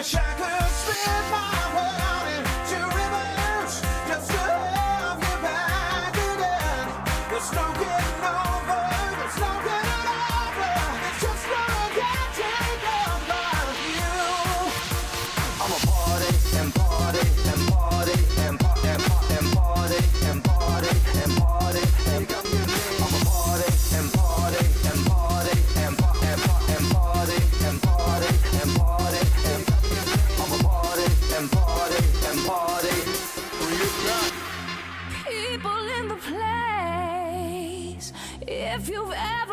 wish I could spin my world into reverse just to have you back again. There's no getting over, there's no getting over. It's just what I can't take over you. I'm a party and party and party and party and party and party and party and party and come get me. I'm a party and party and party and party and party and party and party and party and come get me. I'm a party and party and party. People in the place, if you've ever